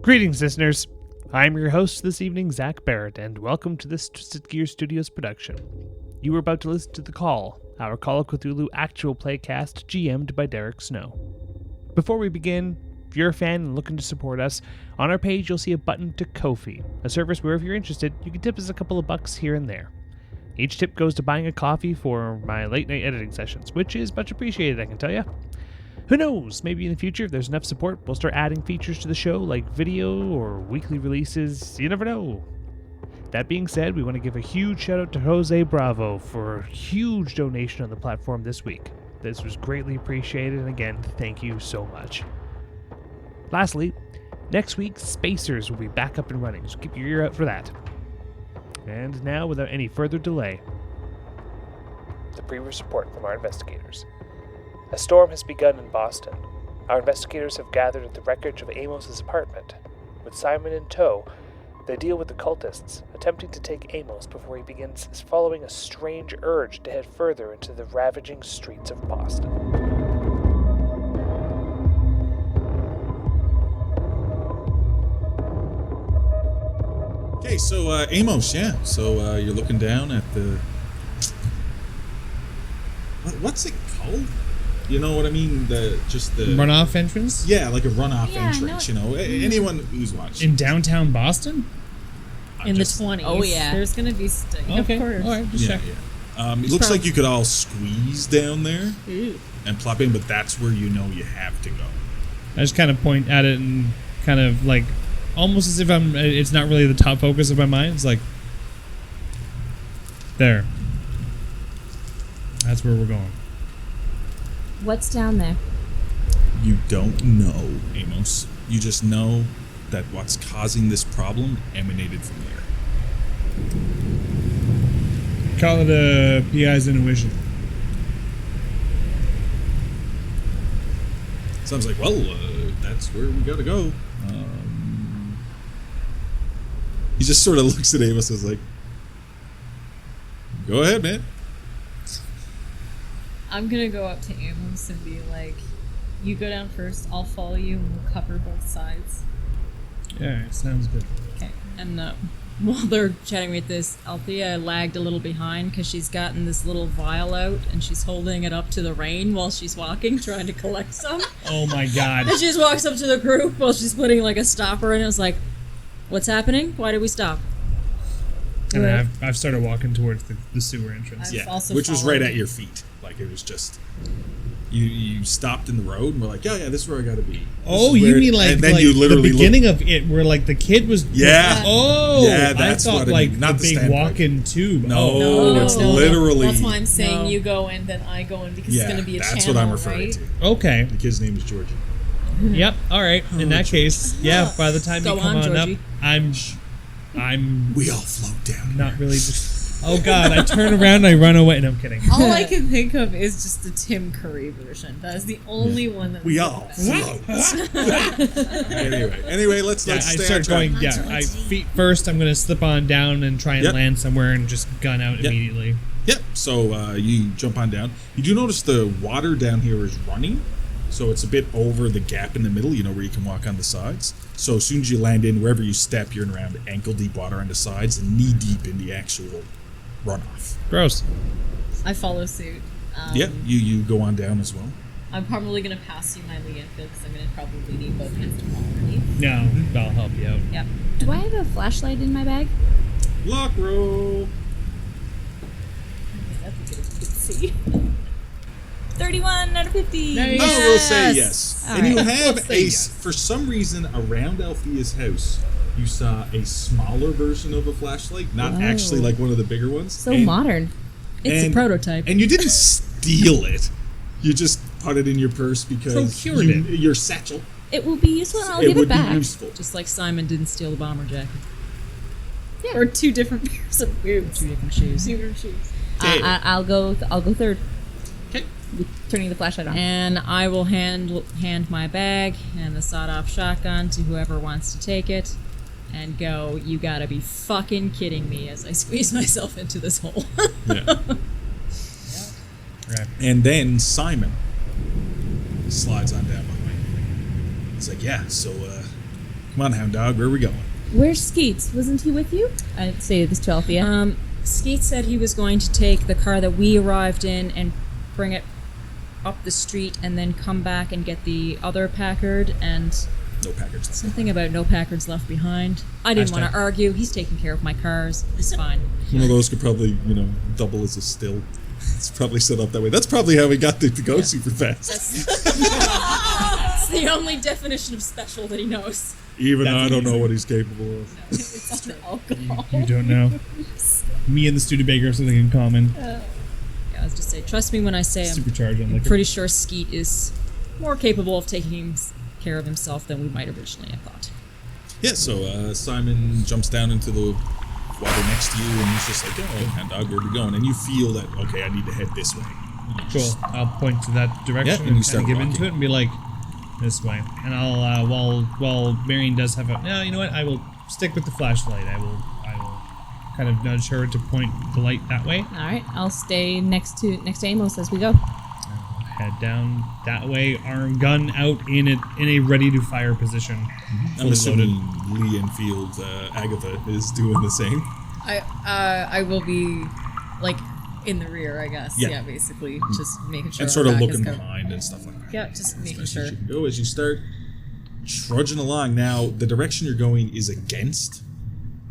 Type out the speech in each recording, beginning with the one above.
Greetings, listeners. I'm your host this evening, Zach Barrett, and welcome to this Twisted Gear Studios production. You are about to listen to The Call, our Call of Cthulhu actual playcast GM'd by Derek Snow. Before we begin, if you're a fan and looking to support us, on our page you'll see a button to Ko-fi, a service where if you're interested, you can tip us a couple of bucks here and there. Each tip goes to buying a coffee for my late-night editing sessions, which is much appreciated, I can tell you. Who knows, maybe in the future, if there's enough support, we'll start adding features to the show, like video or weekly releases. You never know. That being said, we want to give a huge shout out to Jose Bravo for a huge donation on the platform this week. This was greatly appreciated, and again, thank you so much. Lastly, next week, Spacers will be back up and running, so keep your ear out for that. And now, without any further delay, the previous report from our investigators. A storm has begun in Boston. Our investigators have gathered at the wreckage of Amos's apartment. With Simon in tow, they deal with the cultists, attempting to take Amos before he begins following a strange urge to head further into the ravaging streets of Boston. Okay, so Amos, yeah. So you're looking down at the... What's it called? You know what I mean? The runoff entrance? Yeah, like a runoff entrance, you know. Anyone who's watching. In downtown Boston? In the 20s. Oh, yeah. There's going to be... Okay, of course. all right, just check. Yeah. It looks like you could all squeeze down there Ooh. and plop in, but that's where you know you have to go. I just kind of point at it and kind of like, almost as if it's not really the top focus of my mind. It's like, there. That's where we're going. What's down there? You don't know, Amos. You just know that what's causing this problem emanated from there. Call it a PI's intuition. Sounds like, well, that's where we gotta go. He just sort of looks at Amos and is like, go ahead, man. I'm going to go up to Amos and be like, you go down first, I'll follow you, and we'll cover both sides. Yeah, it sounds good. Okay. And while they're chatting with this, Althea lagged a little behind because she's gotten this little vial out and she's holding it up to the rain while she's walking, trying to collect some. Oh my god. And she just walks up to the group while she's putting like a stopper in. It was like, what's happening? Why did we stop? And I've started walking towards the sewer entrance. Which was right at your feet. Like, it was just... You stopped in the road and were like, yeah, this is where I gotta be. Oh, you mean like, and then like you literally the beginning of it where like the kid was... Yeah. Oh! Yeah, that's I thought what I like mean. Not the the big walk-in tube. No, it's literally... That's why I'm saying you go in, then I go in, because it's going to be a channel, that's what I'm referring to. Okay. The kid's name is Georgie. Yep, alright. In that case, yeah, by the time you come on up, I'm... We all float down. Not really just... Oh god, I turn around and I run away. No, I'm kidding. All I can think of is just the Tim Curry version. That is the only one that we all float. Anyway, let's I stay start on track. going, I feet first, I'm going to slip on down and try and land somewhere and just gun out immediately. Yep, so you jump on down. You do notice the water down here is running, so it's a bit over the gap in the middle, you know, where you can walk on the sides. So as soon as you land in, wherever you step, you're in around ankle-deep water on the sides and knee-deep in the actual runoff. Gross. I follow suit. You go on down as well. I'm probably going to pass you my Lee Enfield because I'm going to probably need both hands to fall underneath. No, I'll help you out. Yep. Do I have a flashlight in my bag? Lock roll. That's a good see. 31 out of 50. Nice. I will say yes. All and right. you have Let's say yes. for some reason, around Althea's house, you saw a smaller version of a flashlight, not actually like one of the bigger ones. So modern. It's a prototype. And you didn't steal it. You just put it in your purse because Procured it. your satchel. It will be useful and I'll it give it would back. be useful. Just like Simon didn't steal the bomber jacket. Yeah. Or two different pairs of boots. Two different shoes. Two different shoes. I'll go third. Okay. Turning the flashlight on. And I will hand my bag and the sawed-off shotgun to whoever wants to take it, and go, you gotta be fucking kidding me, as I squeeze myself into this hole. Yeah. Right. And then Simon slides on down behind you. He's like, yeah, so Come on, Hound Dog, where are we going? Where's Skeets? Wasn't he with you? I say this to Althea. Skeets said he was going to take the car that we arrived in and bring it up the street and then come back and get the other Packard and... No Packards. Something about no Packards left behind. I didn't want to argue. He's taking care of my cars. It's fine. One of those could probably, double as a still. It's probably set up that way. That's probably how we got to go super fast. It's the only definition of special that he knows. Even I don't know what he's capable of. It's alcohol. You don't know. Me and the Studebaker have something in common. Yeah, I was just saying, trust me when I say Supercharged on I'm liquor. pretty sure Skeet is more capable of taking care of himself than we might originally have thought. Yeah, so Simon jumps down into the water next to you, and he's just like, "Oh, Hound Dog, where are we going?" And you feel that, okay, I need to head this way. Cool. I'll point to that direction and you and start kind of give walking. into it and be like, this way. And I'll while Marion does have a no, you know what? I will stick with the flashlight. I will kind of nudge her to point the light that way. All right, I'll stay next to Amos as we go. Head down that way, arm gun out in a ready to fire position. I'm Fully assuming loaded. Lee and Field, Agatha is doing the same. I will be like in the rear, I guess. Yeah. Yeah, basically just making sure. And sort our of back looking is covered. behind and stuff like that. Yeah, just making As sure. you can go as you start trudging along. Now, the direction you're going is against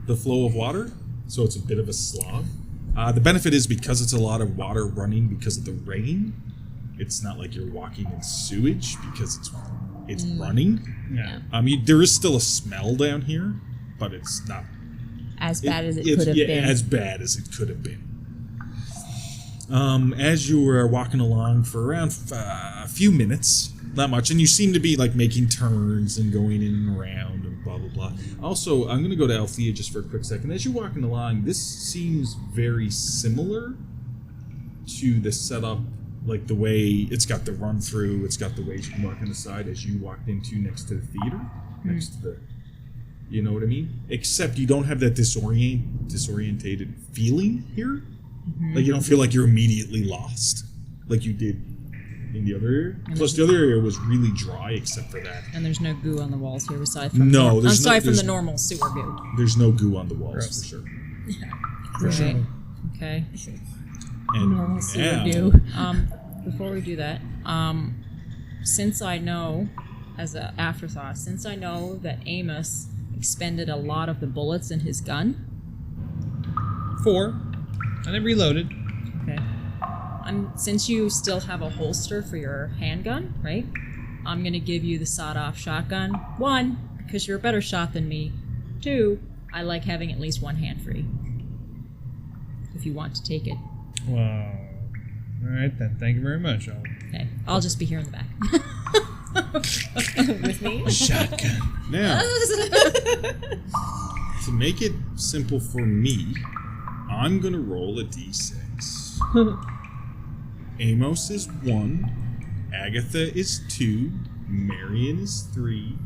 the flow of water, so it's a bit of a slog. The benefit is because it's a lot of water running because of the rain, it's not like you're walking in sewage because it's running. Yeah. There is still a smell down here, but it's not As bad as it it's- could have been. as bad as it could have been. As you were walking along for around a few minutes, not much, and you seem to be like making turns and going in and around and blah blah blah. Also, I'm going to go to Althea just for a quick second. As you're walking along, this seems very similar to the setup, like the way it's got the run through, it's got the ways you can walk on the side as you walked into next to the theater, next to the, you know what I mean? Except you don't have that disorientated feeling here. Like you don't feel like you're immediately lost, like you did in the other area. Plus, the other area was really dry, except for that. And there's no goo on the walls here aside from No, there's aside from there's- the normal sewer goo. There's no goo on the walls Gross. for sure. Right. Okay. And Normal sewer now, goo. Before we do that, since I know, as an afterthought, since I know that Amos expended a lot of the bullets in his gun. 4. And then reloaded. Okay. Since you still have a holster for your handgun, right? I'm gonna give you the sawed-off shotgun. 1, because you're a better shot than me. 2, I like having at least one hand free. If you want to take it. Wow. All right then. Thank you very much. Okay. I'll just be here in the back. With me? Shotgun. now, to make it simple for me, I'm gonna roll a d6. Amos is 1, Agatha is 2, Marion is 3,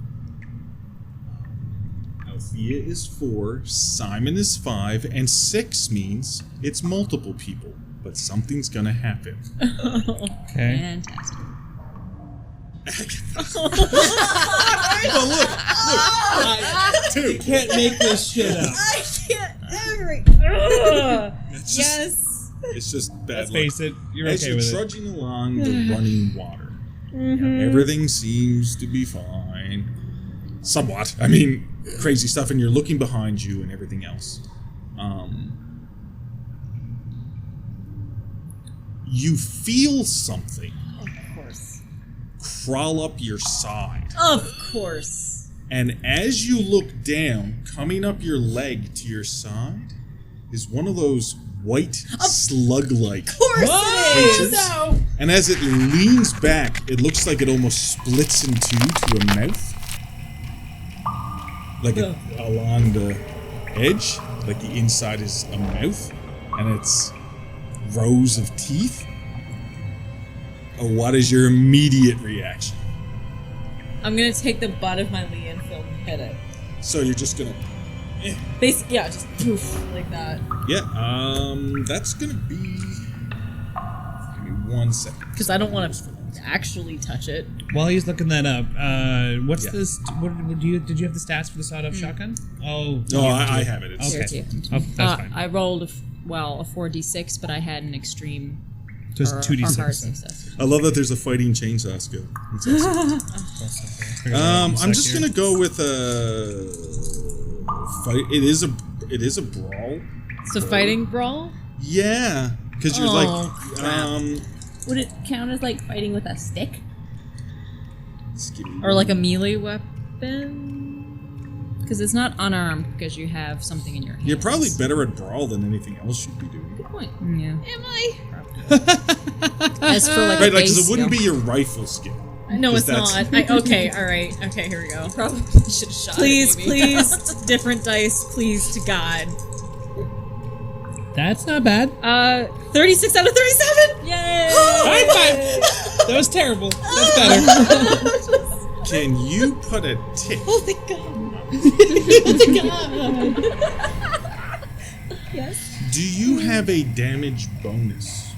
Althea is 4, Simon is 5, and 6 means it's multiple people, but something's gonna happen. Okay. Fantastic. Oh, look! 2! Can't make this shit up. I can't ever. It's just, Yes. it's just bad Let's luck. face it. You're As okay you're with it. trudging along the running water, everything seems to be fine. Somewhat. I mean, crazy stuff, and you're looking behind you and everything else. You feel something Of course. crawl up your side. Of course. And as you look down, coming up your leg to your side, is one of those white slug-like Of course creatures. it is. No. And as it leans back, it looks like it almost splits in two to a mouth. Like along the edge, like the inside is a mouth, and it's rows of teeth. What is your immediate reaction? I'm gonna take the butt of my Lee and film and hit it. So you're just gonna... Basically, yeah, just poof, like that. Yeah, that's gonna be... Give me 1 second. Because I don't want to actually touch it. While he's looking that up, what's Yeah. this? Did you have the stats for the sawed-off shotgun? Oh, No, you I do. have it. It's, Okay. Here, Oh, that's fine. I rolled a 4d6, but I had an extreme So it's or 2d6. hard then. success. I love that there's a fighting chainsaw skill. It's awesome. I'm just gonna go with a fight. It is a brawl. It's a fighting brawl? Yeah, because you're Oh, Would it count as like fighting with a stick? Or like a melee weapon? Because it's not unarmed because you have something in your hand. You're probably better at brawl than anything else you'd be doing. Good point. Yeah. Am I? As for like Right, a like, base because it wouldn't be skill. your rifle skill. No, it's 'Cause not. that's- Okay, all right. Okay, here we go. Probably should have shot Please, it, maybe. please, different dice, please, to God. That's not bad. 36 out of 37. Yay! High five! That was terrible. That's better. Can you put a tick? Oh my God. Yes. Do you have a damage bonus?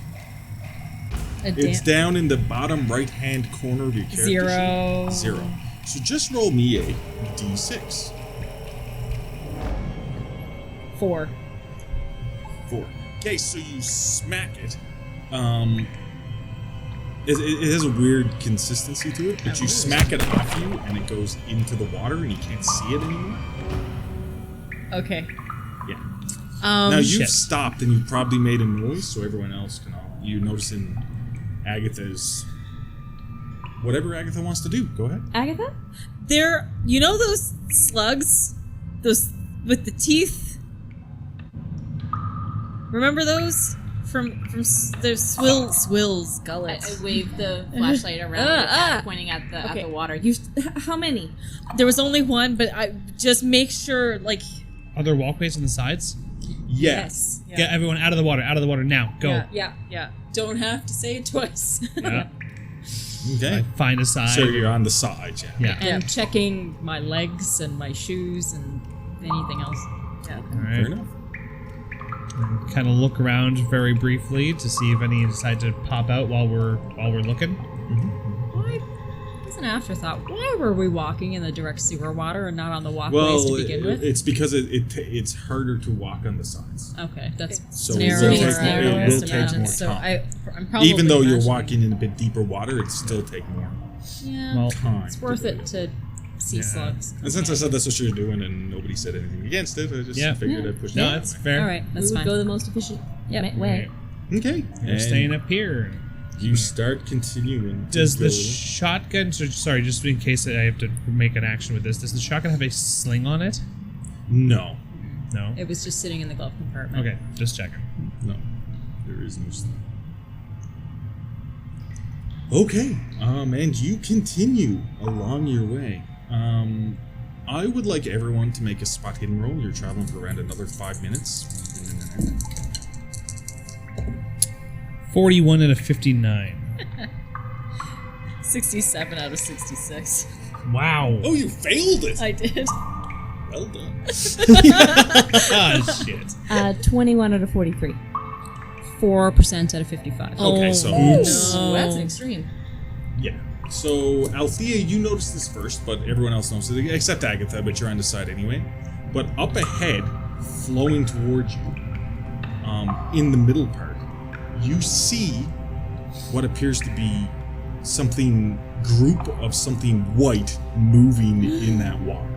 It's down in the bottom right-hand corner of your character Zero. sheet. 0. So just roll me a d6. 4. 4. Okay, so you smack it. It has a weird consistency to it, but you smack it off you, and it goes into the water, and you can't see it anymore. Okay. Yeah. Now you've Shit. stopped, and you've probably made a noise, so everyone else can. You noticing Agatha's. Whatever Agatha wants to do. Go ahead. Agatha? There, you know those slugs? Those with the teeth? Remember those? From the swills gullets. I waved the flashlight around, pointing at the water. How many? There was only one, but I just make sure, like. Are there walkways on the sides? Yeah. Yes. Yeah. Get everyone out of the water now. Go. Yeah. Don't have to say it twice. Yeah. Okay. Find a side. So you're on the side, yeah. Yeah. And checking my legs and my shoes and anything else. Yeah. All Fair right. enough. Kind of look around very briefly to see if any decide to pop out while we're looking. Why? As an afterthought, why were we walking in the direct sewer water and not on the walkways Well, to begin with? it's because it's harder to walk on the sides. Okay, that's So narrow. it will It's take- narrow. it will to take imagine. more So time. I'm probably Even though you're imagining- walking in a bit deeper water, it still take more Yeah, Well, time. it's worth it to see slugs. And since I said that's what you're doing and nobody said anything against it, I just figured I'd push No, that. it's fair. All right, that's we would fine. go the most efficient way. Okay. We're And staying up here. you start continuing. to Does the go- shotgun? Sorry, just in case I have to make an action with this. Does the shotgun have a sling on it? No. No. It was just sitting in the glove compartment. Okay, just checking. No. There is no sling. Okay. And you continue along your way. I would like everyone to make a spot hidden roll. You're traveling for around another 5 minutes. 41 out of 59. 67 out of 66. Wow. Oh, you failed it! I did. Well done. Ah, shit. 21 out of 43. 4% out of 55. Okay, so No, that's an extreme. yeah. So Althea, you notice this first, but everyone else knows it, except Agatha. But you're on the side anyway. But up ahead, flowing towards you, in the middle part, you see what appears to be group of something white moving in that water,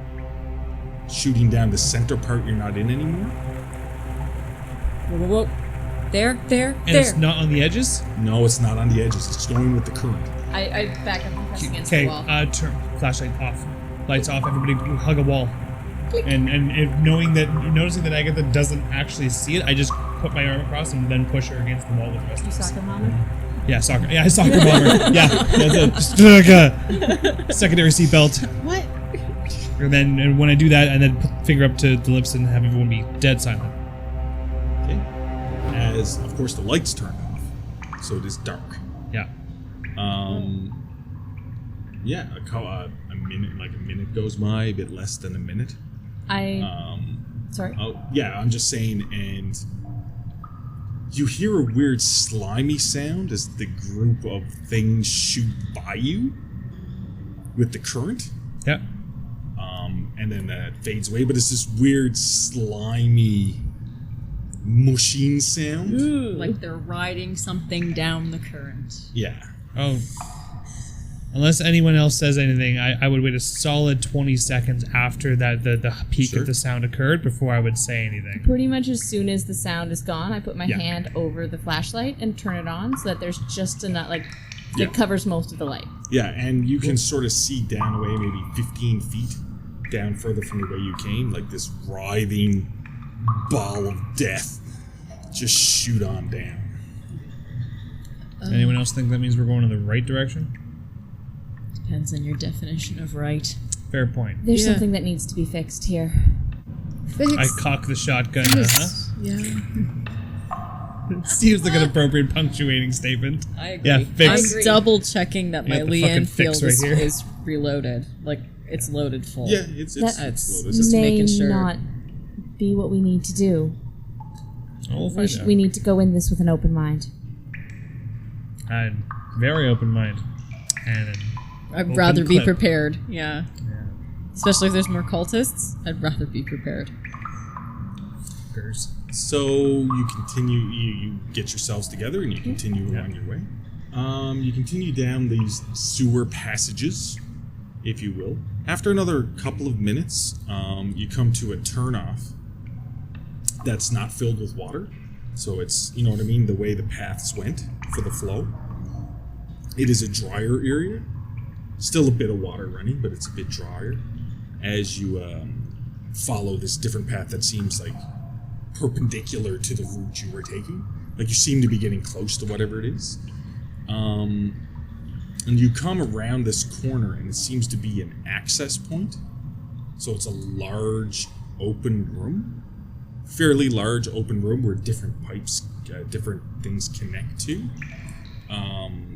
shooting down the center part you're not in anymore. Whoa. There. And it's not on the edges? No, it's not on the edges. It's going with the current. I back up and press against Okay, the wall. turn flashlight off. Lights off, everybody hug a wall. And if noticing that Agatha doesn't actually see it, I just put my arm across and then push her against the wall with the rest of us. Soccer mama? Yeah, soccer bomber. Yeah, that's it. Just like a secondary seatbelt. What? And when I do that, and then put the finger up to the lips and have everyone be dead silent. Okay. As of course the lights turn off, so it is dark. Yeah. Yeah, a minute goes by, a bit less than a minute. Sorry. Oh yeah, I'm just saying, and You hear a weird slimy sound as the group of things shoot by you with the current. Yeah. And then that fades away, but it's this weird slimy mushing sound. Like they're riding something down the current. Yeah. Oh. Unless anyone else says anything, I would wait a solid 20 seconds after that the peak Sure. of the sound occurred before I would say anything. Pretty much as soon as the sound is gone, I put my Yeah. hand over the flashlight and turn it on so that there's just enough, like, Yeah. it covers most of the light. Yeah, and you can sort of see down away maybe 15 feet down further from the way you came, like this writhing ball of death just shoot on down. Anyone else think that means we're going in the right direction? Depends on your definition of right. Fair point. There's Yeah. something that needs to be fixed here. I cock the shotgun. Yeah. Seems like an appropriate punctuating statement. I agree. Yeah, fix. I'm Double checking that my got the fucking Leanne fix field right is, here. is reloaded. Like, it's loaded full. Yeah, it's That's- loaded. Just may making sure. not be what we need to do. We'll We, find out. we need to go in this with an open mind. I'm very open mind. And I'd Open rather be clip. prepared. Yeah. Especially if there's more cultists, I'd rather be prepared. So you continue, you get yourselves together and you continue along your way. You continue down these sewer passages, if you will. After another couple of minutes, you come to a turnoff that's not filled with water. So it's, you know what I mean, the way the paths went for the flow. It is a drier area. Still a bit of water running, but it's a bit drier as you follow this different path that seems like perpendicular to the route you were taking. Like you seem to be getting close to whatever it is. And you come around this corner and it seems to be an access point. So it's a large open room. Fairly large open room where different pipes, different things connect to.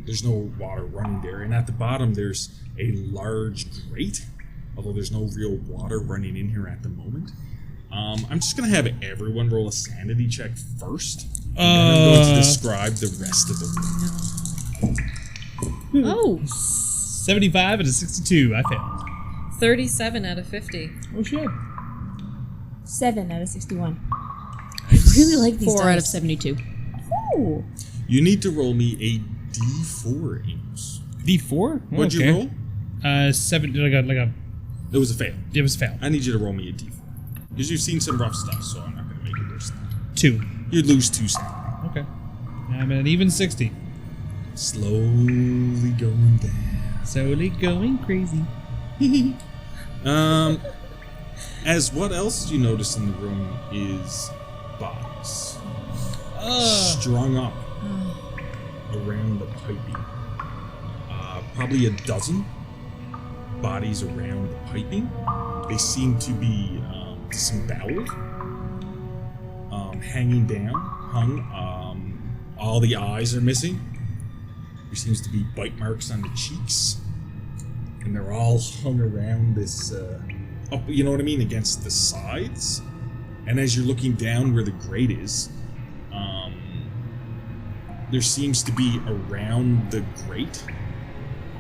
There's no water running there. And at the bottom there's a large grate. Although there's no real water running in here at the moment. I'm just going to have everyone roll a sanity check first. And then I'm going to describe the rest of the room. Oh, 75 out of 62. I failed. 37 out of 50. Oh shit. 7 out of 61. I really like these 4 out of dice. 72. Ooh. You need to roll me a D4, Amos. D4? What'd you roll? 7. Like a. It was a fail. It was a fail. I need you to roll me a D4. Because you've seen some rough stuff, so I'm not going to make it worse. 2. You'd lose 2 sanity. Okay. I'm at an even 60. Slowly going down. Slowly going crazy. As what else you notice in the room is bodies. Strung up around the piping. Probably a dozen bodies around the piping. They seem to be disemboweled, hanging down, hung. All the eyes are missing. There seems to be bite marks on the cheeks, and they're all hung around this, up, you know what I mean, against the sides. And as you're looking down where the grate is, there seems to be around the grate,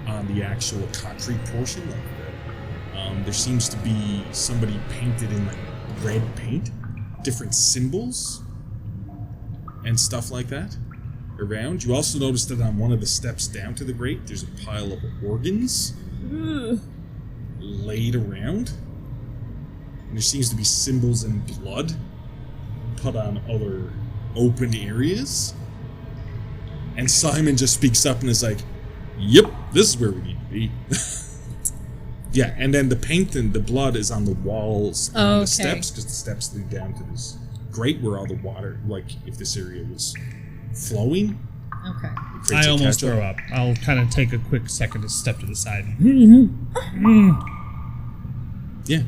on the actual concrete portion of it, there seems to be somebody painted in like red paint, different symbols and stuff like that around. You also notice that on one of the steps down to the grate, there's a pile of organs laid around. And there seems to be symbols and blood put on other open areas. And Simon just speaks up and is like, "Yep, this is where we need to be." Yeah, and then the paint and the blood is on the walls and on the steps, because the steps lead down to this grate where all the water, like if this area was flowing. Okay. it creates I a almost catch-up. throw up. I'll kind of take a quick second to step to the side. Yeah.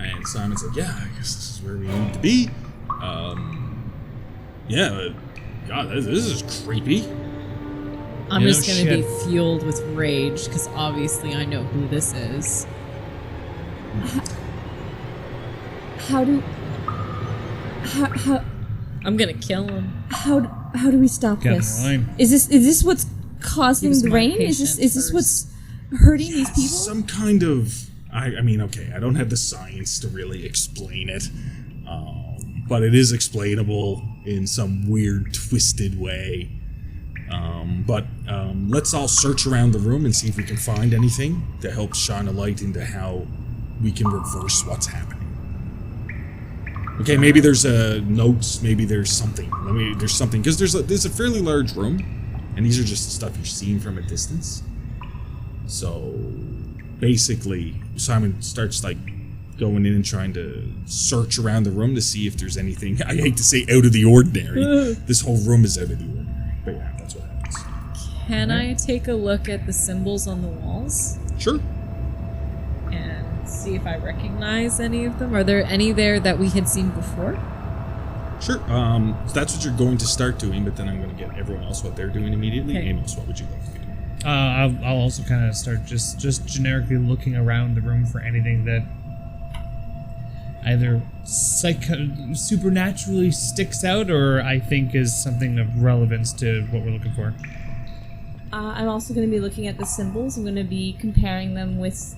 And Simon's like, "Yeah, I guess this is where we need to be." Yeah, God, this is creepy. I'm You know, just going to be shit. fueled with rage because obviously I know who this is. How do... How... I'm going to kill him. How... How do we stop Get in this? line. Is this what's causing Give us the my rain? Is patience this first. what's hurting these people? Some kind of. I mean, okay, I don't have the science to really explain it, but it is explainable in some weird, twisted way. But let's all search around the room and see if we can find anything to help shine a light into how we can reverse what's happening. Okay, maybe there's notes, maybe there's something. There's something, because there's a fairly large room, and these are just stuff you've seen from a distance. So basically, Simon starts like going in and trying to search around the room to see if there's anything. I hate to say out of the ordinary. This whole room is out of the ordinary, but yeah, that's what happens. Can I take a look at the symbols on the walls Sure. and see if I recognize any of them? Are there any there that we had seen before? Sure. So that's what you're going to start doing, but then I'm going to get everyone else what they're doing immediately. Okay. Amos, what would you like to do? I'll also kind of start just generically looking around the room for anything that either supernaturally sticks out or I think is something of relevance to what we're looking for. I'm also going to be looking at the symbols. I'm going to be comparing them with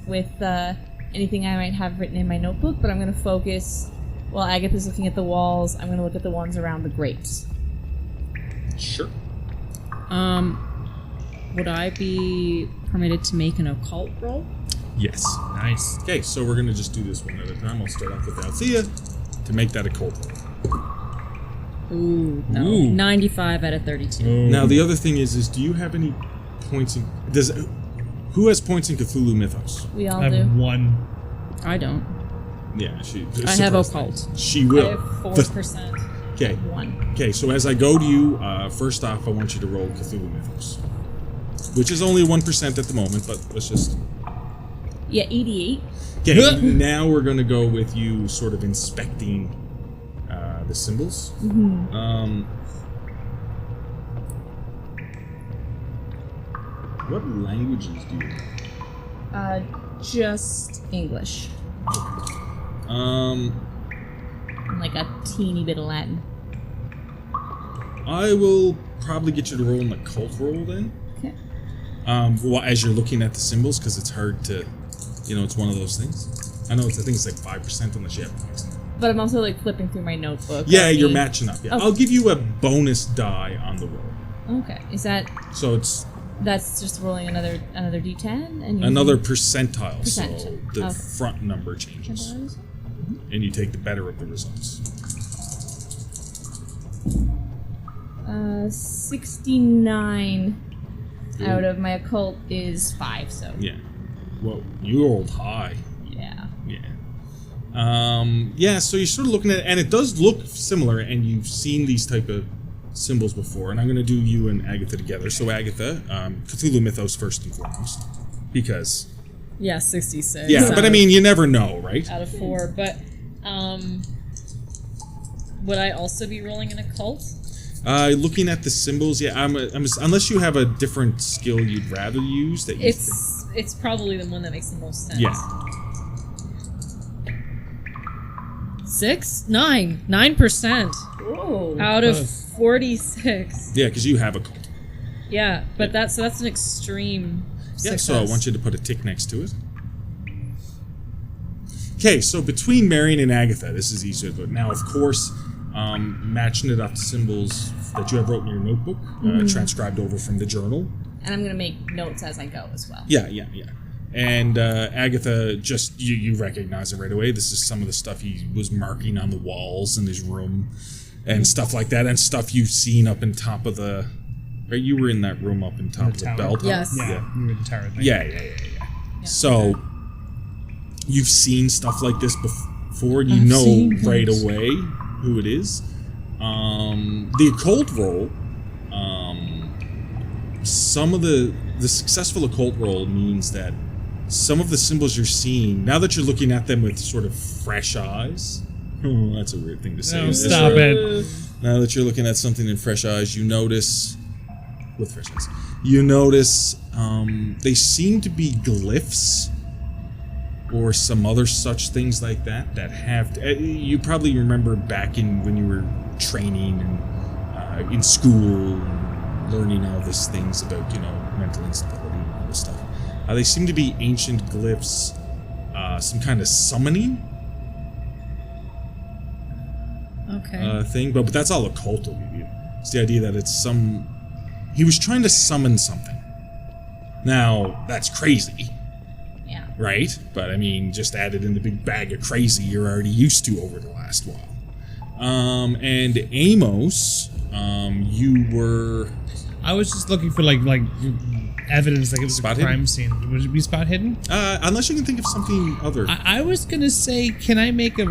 anything I might have written in my notebook, but I'm going to focus, while Agatha's looking at the walls, I'm going to look at the ones around the grates. Sure. Would I be permitted to make an occult roll? Yes. Nice. Okay, so we're going to just do this one at a time. I'll start off with Althea to make that a cold roll. Ooh, no. Ooh. 95 out of 32. Now, the other thing is do you have any points in... Who has points in Cthulhu Mythos? We all I do. have one. I don't. Yeah, I have occult. She I will. have 4%. Okay. 1. Okay, so as I go to you, first off, I want you to roll Cthulhu Mythos. Which is only 1% at the moment, but let's just... Yeah, 88. Okay, now we're going to go with you sort of inspecting the symbols. What languages do you know? Just English. Um, And like a teeny bit of Latin. I will probably get you to roll an occult roll then. Okay. Well, as you're looking at the symbols, because it's hard to, it's one of those things. I know I think it's like 5% unless you have points. But I'm also like flipping through my notebook. Yeah, Like you're the- matching up. Yeah, Okay. I'll give you a bonus die on the roll. Okay. Is that So it's that's just rolling another D10 and using another percentile. So Percent. the Okay. front number changes, and you take the better of the results. 69 out of my occult is 5. So Yeah. Well, you rolled high. yeah. Yeah. So you're sort of looking at it, and it does look similar, and you've seen these type of symbols before. And I'm going to do you and Agatha together. So Agatha, Cthulhu Mythos first and foremost, because Yeah, 66. yeah. out But I of- mean, you never know, right? out of 4. But would I also be rolling an occult? Looking at the symbols, yeah. Unless you have a different skill you'd rather use, that you It's probably the one that makes the most sense. yeah. 9% Whoa. out of Close. 46. Yeah, because you have a cult. Yeah, but that's an extreme Yeah, success. so I want you to put a tick next to it. Okay, so between Marion and Agatha, this is easier to do. Now, of course, matching it up to symbols that you have wrote in your notebook, transcribed over from the journal. And I'm gonna make notes as I go as well. Yeah. And Agatha, just you recognize it right away. This is some of the stuff he was marking on the walls in his room, and stuff like that, and stuff you've seen up in top of the. Right, you were in that room up in top of the tower. bell tower. Yes. Yeah, we were the tower thing. Yeah. So you've seen stuff like this before. You know seen right things. away who it is. The occult roll. Some of the successful occult roll means that some of the symbols you're seeing, now that you're looking at them with sort of fresh eyes. Oh, that's a weird thing to say. No, isn't stop it? it. Now that you're looking at something in fresh eyes, you notice, with fresh eyes, you notice they seem to be glyphs or some other such things like that have. You probably remember back in when you were training and in school, learning all these things about, mental instability and all this stuff. They seem to be ancient glyphs, some kind of summoning thing, but that's all occult. It's the idea that it's he was trying to summon something. Now, that's crazy. Yeah. Right? But I mean, just add it in the big bag of crazy you're already used to over the last while. And Amos, you were... I was just looking for like evidence, like it was Spot a crime hidden? scene. Would it be spot hidden? Unless you can think of something other. I was gonna say, can I make a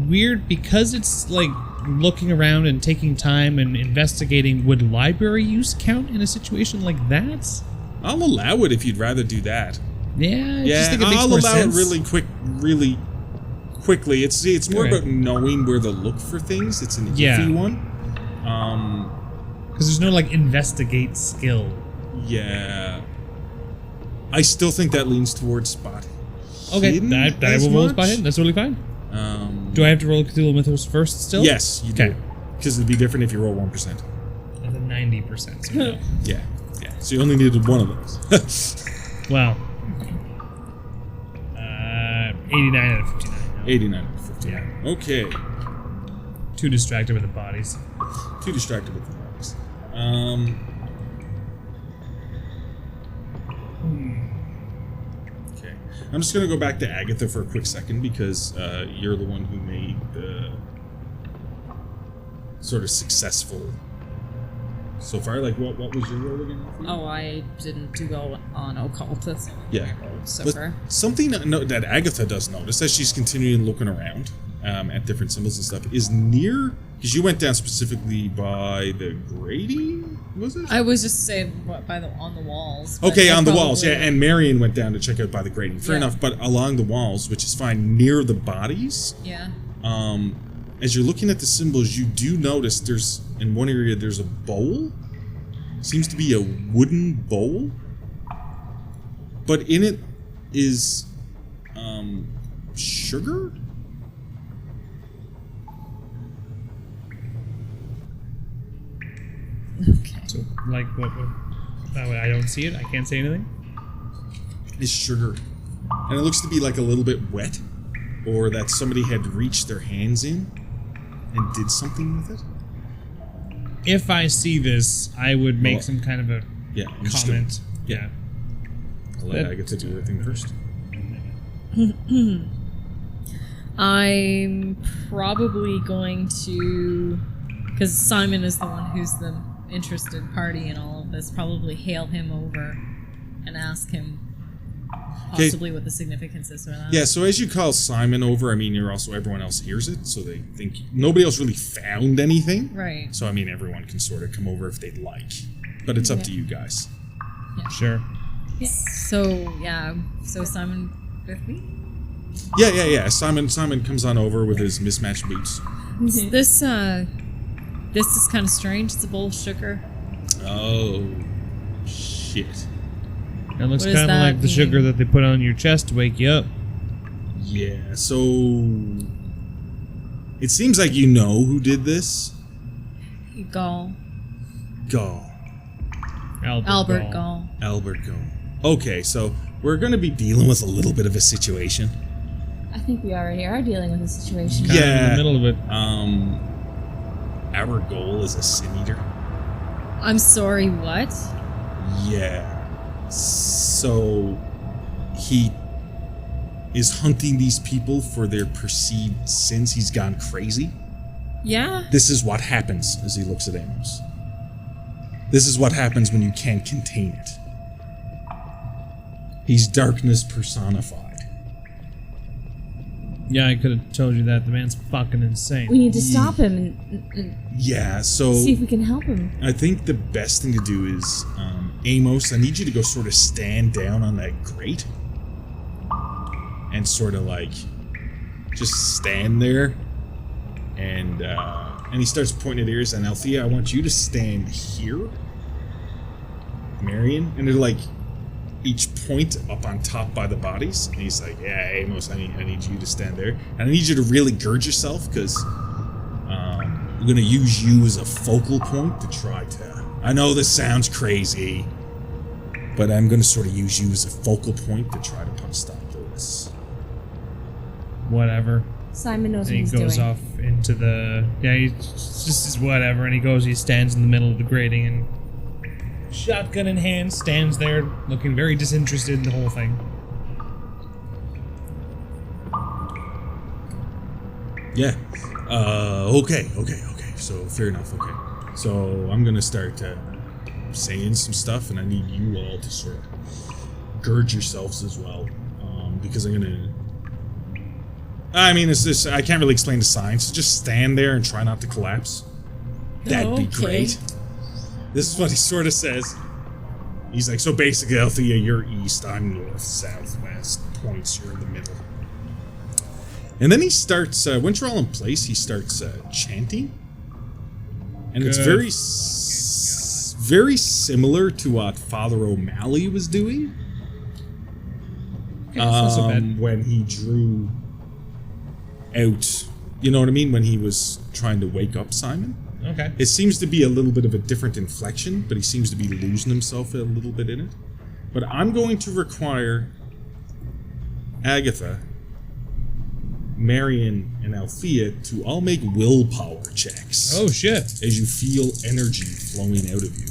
weird, because it's like looking around and taking time and investigating? Would library use count in a situation like that? I'll allow it if you'd rather do that. Yeah, I just Yeah, think it makes I'll more allow sense. it really quickly. It's more Okay. about knowing where to look for things. It's an Yeah. iffy one. Because there's no like investigate skill. Yeah. I still think that leans towards spot. Okay, hidden I as will roll much? spot hidden. That's totally fine. Do I have to roll Cthulhu Mythos first still? Yes, you do. Okay. Because it'd be different if you roll 1%. That's a 90%. So no. Yeah. So you only needed one of those. Well, 89 out of 59. 89 out of 50. Yeah. Okay. Too distracted with the bodies. Too distracted with the box. Okay. I'm just gonna go back to Agatha for a quick second because you're the one who made the sort of successful so far. Like, what was your role again? Oh, I didn't do well on occult. That's Yeah. so But far. something that Agatha does notice as she's continuing looking around at different symbols and stuff is near, because you went down specifically by the grating, was it? I was just saying on the walls. but Okay, I on the walls, yeah, probably- and Marion went down to check out by the grating. Fair Yeah. enough, but along the walls, which is fine, near the bodies, Yeah. as you're looking at the symbols, you do notice there's, in one area, there's a bowl. Seems to be a wooden bowl. But in it is, sugar? Okay. So, like, what I don't see it. I can't say anything. Is sugar. And it looks to be like a little bit wet. Or that somebody had reached their hands in and did something with it. If I see this, I would make Well, some kind of a Yeah, I'm just gonna- comment. Yeah. I'll let Agatha do her thing first. I'm probably going to, because Simon is the one who's the interested party in all of this, probably hail him over and ask him possibly what the significance is for that. Yeah, so as you call Simon over, I mean, everyone else hears it, so they think nobody else really found anything. Right. So, I mean, everyone can sort of come over if they'd like. But it's up to you guys. Sure. So Simon with me? Yeah. Simon comes on over with his mismatched boots. This is kind of strange. It's a bowl of sugar. Oh, shit. It looks What does kind of that like the mean? sugar that they put on your chest to wake you up. Yeah, so... It seems like you know who did this. Gall. Gall. Albert Gall. Albert Gall. Okay, so we're going to be dealing with a little bit of a situation. I think we already are dealing with a situation. Kind of in Yeah. the middle of it. Our goal is a sin eater. I'm sorry, what? Yeah. So he is hunting these people for their perceived sins. He's gone crazy. Yeah? This is what happens as he looks at Amos. This is what happens when you can't contain it. He's darkness personified. Yeah, I could have told you that. The man's fucking insane. We need to stop him and Yeah, so see if we can help him. I think the best thing to do is, Amos, I need you to go sort of stand down on that grate. And sort of like, just stand there. And he starts pointing at ears, and Althea, I want you to stand here. Marion, and they're like, each point up on top by the bodies. And he's like, yeah, Amos, I need you to stand there. And I need you to really gird yourself, because I'm gonna use you as a focal point to try to... I know this sounds crazy, but I'm gonna sort of use you as a focal point to try to put a stop to this. Whatever. Simon knows And what he he's goes doing. off into the... Yeah, he just is whatever. And he stands in the middle of the grating and shotgun in hand, stands there looking very disinterested in the whole thing. Yeah. Okay. So, fair enough, okay. So, I'm gonna start saying some stuff, and I need you all to sort of gird yourselves as well. Because I'm gonna... I mean, it's just... I can't really explain the signs, so just stand there and try not to collapse. That'd be great. This is what he sort of says. He's like, so basically, Althea, you're east, I'm north, southwest, points, you're in the middle. And then he starts, once you're all in place, he starts chanting. And it's very similar to what Father O'Malley was doing. That's not so bad. When he drew out, you know what I mean? When he was trying to wake up Simon. Okay. It seems to be a little bit of a different inflection, but he seems to be losing himself a little bit in it. But I'm going to require Agatha, Marion, and Althea to all make willpower checks. Oh, shit. As you feel energy flowing out of you.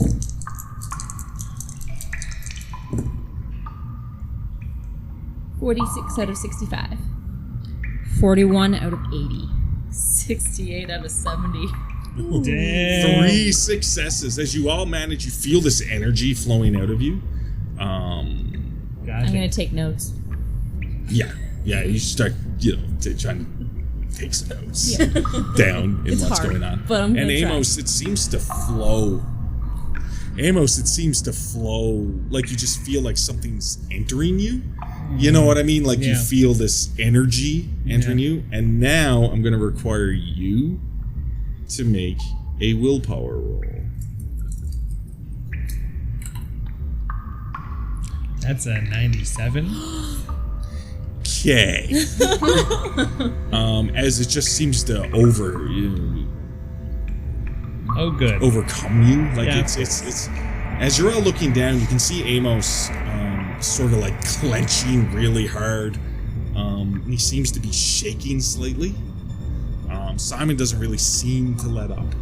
$46 out of 65. 41 out of 80. 68 out of 70. Damn. 3 successes. As you all manage, you feel this energy flowing out of you. I'm Gotcha. gonna take notes. Yeah, you start, trying to take some notes down in It's what's hard, going on. but I'm and gonna try. Amos, it seems to flow. Amos, it seems to flow like you just feel like something's entering you. You know what I mean? Like you Yeah. feel this energy entering you. And now I'm going to require you to make a willpower roll. That's a 97. Okay. As it just seems to Oh, good. overcome you. Like Yeah. it's as you're all looking down, you can see Amos sort of like clenching really hard. He seems to be shaking slightly. Simon doesn't really seem to let up.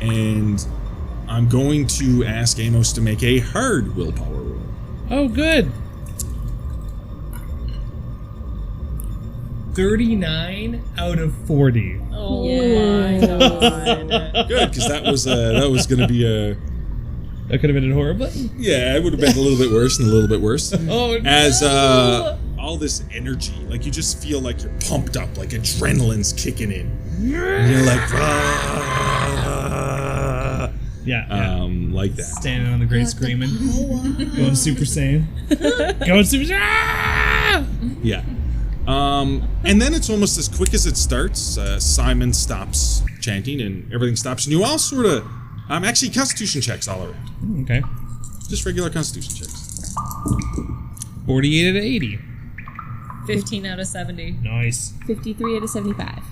And I'm going to ask Amos to make a hard willpower roll. Oh, good. 39 out of 40. Oh Yeah. my god. Good, because that was going to be a... That could have been horrible. Yeah, it would have been a little bit worse and a little bit worse. Oh, As all this energy, like you just feel like you're pumped up, like adrenaline's kicking in. And you're like, "Ah." yeah. Like that. Standing on the grate screaming. Going Super Saiyan. Going Super Saiyan. Ah! Yeah. And then it's almost as quick as it starts. Simon stops chanting and everything stops. And you all sort of, actually constitution checks all around. Okay. Just regular constitution checks. 48 out of 80. 15 out of 70. Nice. 53 out of 75.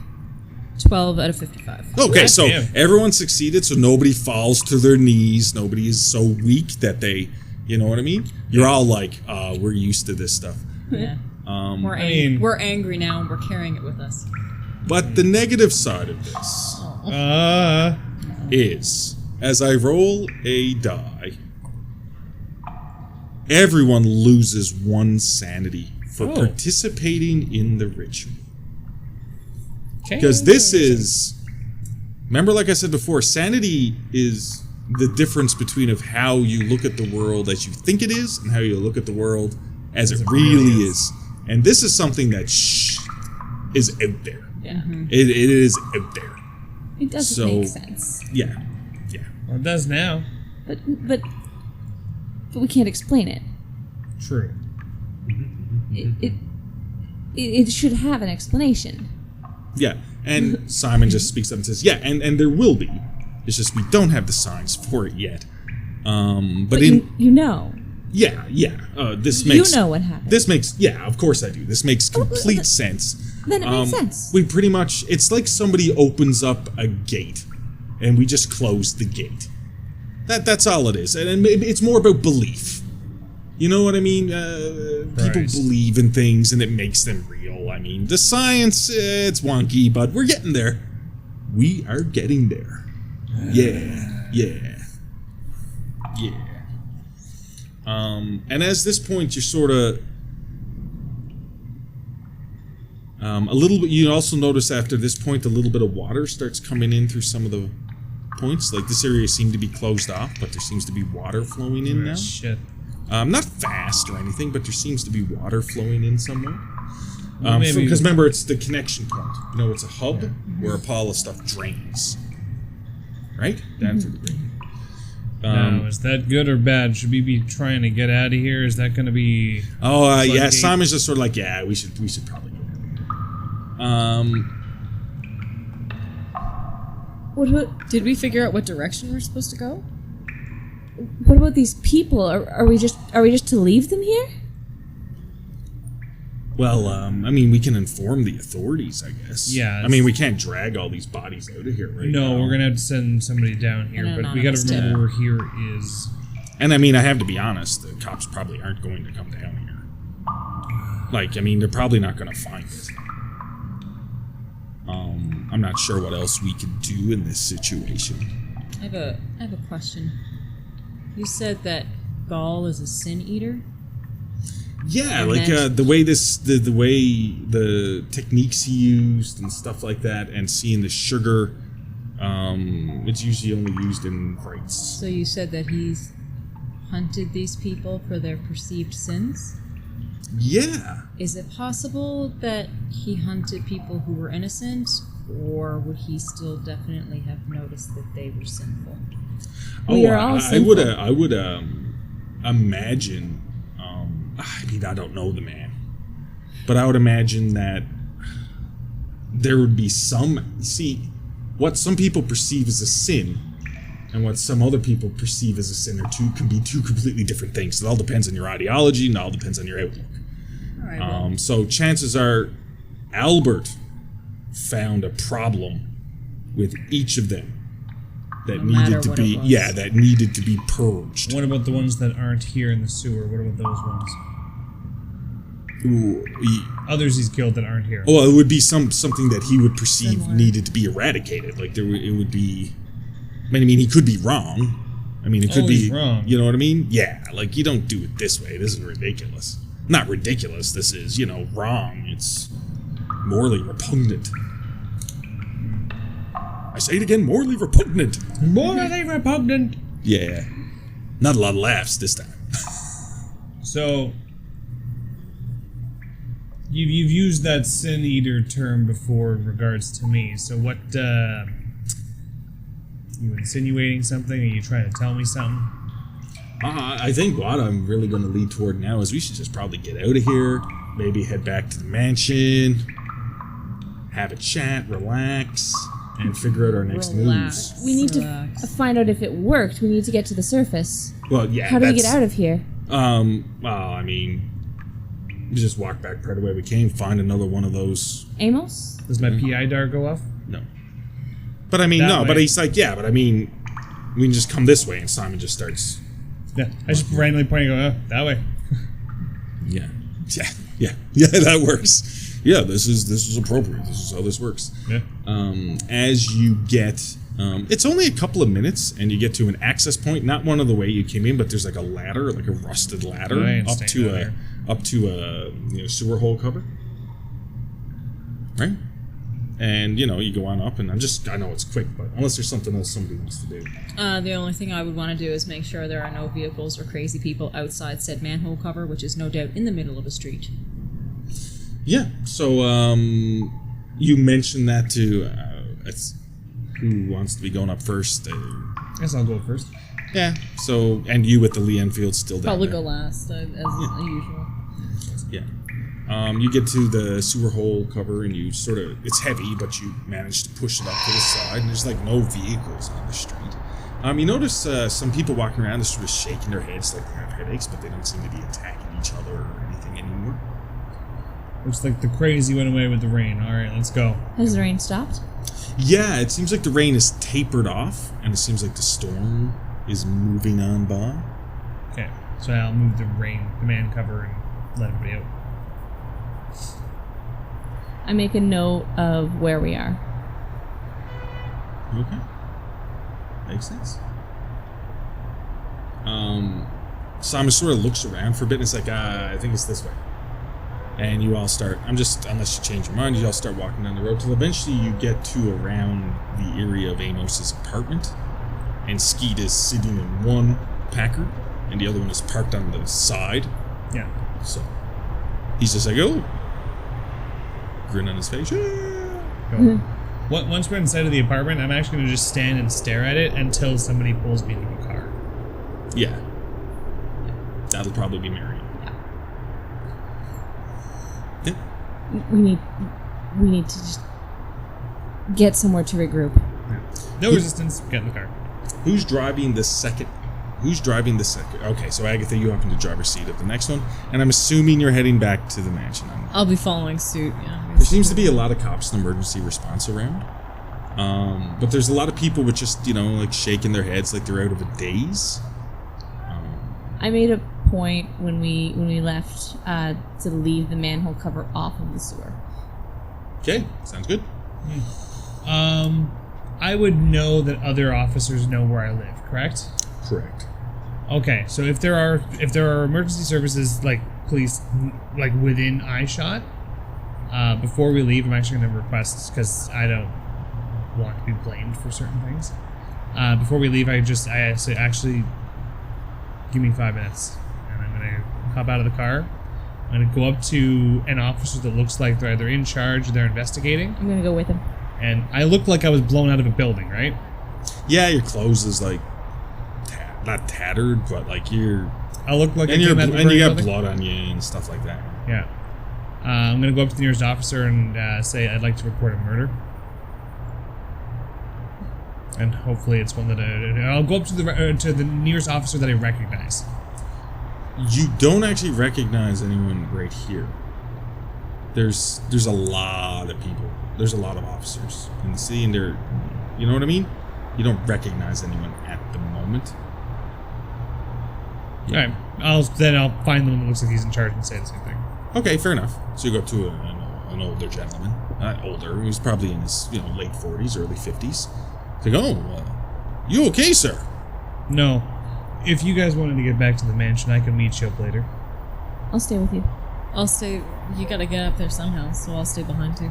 12 out of 55. Okay, so Damn. everyone succeeded, so nobody falls to their knees. Nobody is so weak that they, you know what I mean? You're all like, we're used to this stuff. Yeah. We're, I mean- we're angry now and we're carrying it with us. But the negative side of this is, as I roll a die, everyone loses 1 sanity for Oh. participating in the ritual. Okay. Because this is, remember, like I said before, sanity is the difference between of how you look at the world as you think it is and how you look at the world as it really is. And this is something that is out there. Yeah. It is out there. It doesn't So- make sense. Yeah. Well, it does now. But we can't explain it. True. It should have an explanation. Yeah. And Simon just speaks up and says, yeah, and there will be. It's just we don't have the signs for it yet. But in... you know. Yeah. This makes... You know what happened. This makes... Yeah, of course I do. This makes complete sense. Then it makes sense. We pretty much... It's like somebody opens up a gate, and we just close the gate. That's all it is. And it's more about belief. You know what I mean? People believe in things, and it makes them real. I mean, the science, it's wonky, but we're getting there. We are getting there. Yeah. And as this point, you're sort of a little bit. You also notice after this point, a little bit of water starts coming in through some of the points. Like this area seemed to be closed off, but there seems to be water flowing in now. Shit. Not fast or anything, but there seems to be water flowing in somewhere. Maybe Because remember, it's the connection point. You know, it's a hub where all the stuff drains. Right? Down through the drain. Now, is that good or bad? Should we be trying to get out of here? Is that going to be... yeah, Simon's just sort of like, yeah, we should probably get out of here. Did we figure out what direction we're supposed to go? What about these people? Are we just to leave them here? Well, I mean, we can inform the authorities, I guess. Yeah. I mean, we can't drag all these bodies out of here right now. No, we're going to have to send somebody down here, but we got to remember where here is. And I mean, I have to be honest, the cops probably aren't going to come down here. Like, I mean, they're probably not going to find it. I'm not sure what else we could do in this situation. I have a question. You said that Gaul is a sin eater? Yeah, like the way the way the techniques he used and stuff like that, and seeing the sugar, it's usually only used in rites. So you said that he's hunted these people for their perceived sins? Yeah. Is it possible that he hunted people who were innocent, or would he still definitely have noticed that they were sinful? We are all sinful. I would imagine. I mean, I don't know the man, but I would imagine that there would be some. See, what some people perceive as a sin, and what some other people perceive as a sin, can be two completely different things. It all depends on your ideology, and it all depends on your outlook. All right, So chances are, Albert found a problem with each of them that needed to be that needed to be purged. What about the ones that aren't here in the sewer? What about those ones? Ooh, Others he's killed that aren't here. Well, it would be something that he would perceive needed to be eradicated. Like it would be. I mean, he could be wrong. I mean, it could be wrong. You know what I mean? Yeah, like you don't do it this way. This is ridiculous. Not ridiculous. This is wrong. It's morally repugnant. I say it again, morally repugnant. Morally repugnant. Yeah. Not a lot of laughs this time. So, you've used that sin eater term before in regards to me. So what, you insinuating something? Are you trying to tell me something? I think what I'm really going to lead toward now is we should just probably get out of here. Maybe head back to the mansion. Have a chat, relax. And figure out our next moves. We need to find out if it worked. We need to get to the surface. Well, yeah. How do we get out of here? Well, I mean, we just walk back part of the way we came, find another one of those. Amos? Does my PI dar go off? No. But I mean, but he's like, yeah, but I mean, we can just come this way, and Simon just starts. Yeah, I just randomly point and go, that way. Yeah, that works. Yeah, this is appropriate. This is how this works. Yeah. As you get, it's only a couple of minutes, and you get to an access point. Not one of the way you came in, but there's like a ladder, like a rusted ladder, up to a sewer hole cover. Right. And you go on up, and I know it's quick, but unless there's something else somebody wants to do. The only thing I would want to do is make sure there are no vehicles or crazy people outside said manhole cover, which is no doubt in the middle of a street. Yeah, so you mentioned that to who wants to be going up first? I guess I'll go first. Yeah. So and you with the Lee Enfield still down Probably there. go last, as usual. Yeah. You get to the sewer hole cover and you it's heavy, but you manage to push it up to the side, and there's like no vehicles on the street. You notice some people walking around are sort of shaking their heads like they have headaches, but they don't seem to be attacking each other or anything anymore. Looks like the crazy went away with the rain. All right, let's go. Has the rain stopped? Yeah, it seems like the rain is tapered off, and it seems like the storm is moving on by. Okay, so I'll move the man cover, and let everybody out. I make a note of where we are. Okay. Makes sense. Simon sort of looks around for a bit and it's like, I think it's this way. And you all start, unless you change your mind, you all start walking down the road till eventually you get to around the area of Amos's apartment. And Skeet is sitting in one Packard and the other one is parked on the side. Yeah. So he's just like, oh. Grin on his face. Go. Once we're inside of the apartment, I'm actually going to just stand and stare at it until somebody pulls me into a car. Yeah. That'll probably be Marion. Yeah. We need to just get somewhere to regroup. No resistance. Get in the car. Who's driving the second? Okay, so Agatha, you hop in the driver's seat of the next one, and I'm assuming you're heading back to the mansion. I'll be following suit. Yeah. There seems to be a lot of cops in emergency response around, but there's a lot of people with just like shaking their heads like they're out of a daze. I made a point when we left to leave the manhole cover off of the sewer. Okay, sounds good. I would know that other officers know where I live, correct? Correct. Okay, so if there are emergency services like police like within eyeshot, before we leave, I'm actually going to request, because I don't want to be blamed for certain things. Before we leave, I say, actually, give me 5 minutes, and I'm going to hop out of the car. I'm going to go up to an officer that looks like they're either in charge or they're investigating. I'm gonna go with him. And I look like I was blown out of a building, right? Yeah, your clothes is like not tattered, but like you're. I look like and I you came out of a got building. blood on you and stuff like that. Yeah. I'm going to go up to the nearest officer and say I'd like to report a murder. And hopefully it's one that I'll go up to the nearest officer that I recognize. You don't actually recognize anyone right here. There's a lot of people. There's a lot of officers in the city, and they're, you know what I mean? You don't recognize anyone at the moment. Yeah. All right. I'll find the one that looks like he's in charge and say the same thing. Okay, fair enough. So you go up to an older gentleman. Not older. He's probably in his late 40s, early 50s. It's like, you okay, sir? No. If you guys wanted to get back to the mansion, I can meet you up later. I'll stay with you. I'll stay. You gotta get up there somehow, so I'll stay behind too.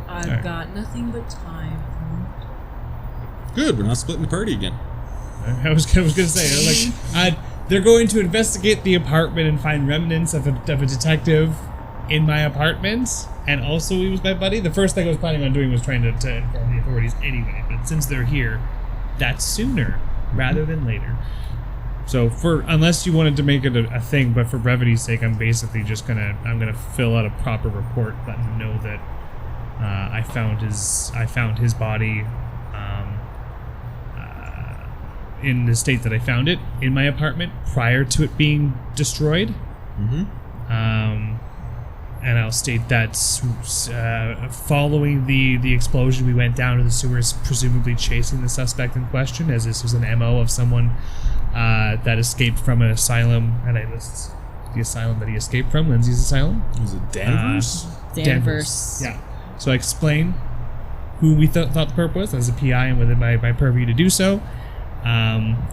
I've got nothing but time. Good, we're not splitting the party again. I was gonna say, they're going to investigate the apartment and find remnants of a detective in my apartment, and also he was my buddy. The first thing I was planning on doing was trying to inform the authorities anyway, but since they're here, that's sooner rather than later. So unless you wanted to make it a thing, but for brevity's sake, I'm basically just gonna fill out a proper report, letting them know that I found his body in the state that I found it in my apartment prior to it being destroyed. Mm-hmm. And I'll state that following the explosion, we went down to the sewers, presumably chasing the suspect in question, as this was an MO of someone that escaped from an asylum, and I list the asylum that he escaped from, Lindsay's asylum. Was it Danvers? Danvers. Yeah. So I explain who we thought the perp was as a PI and within my purview to do so.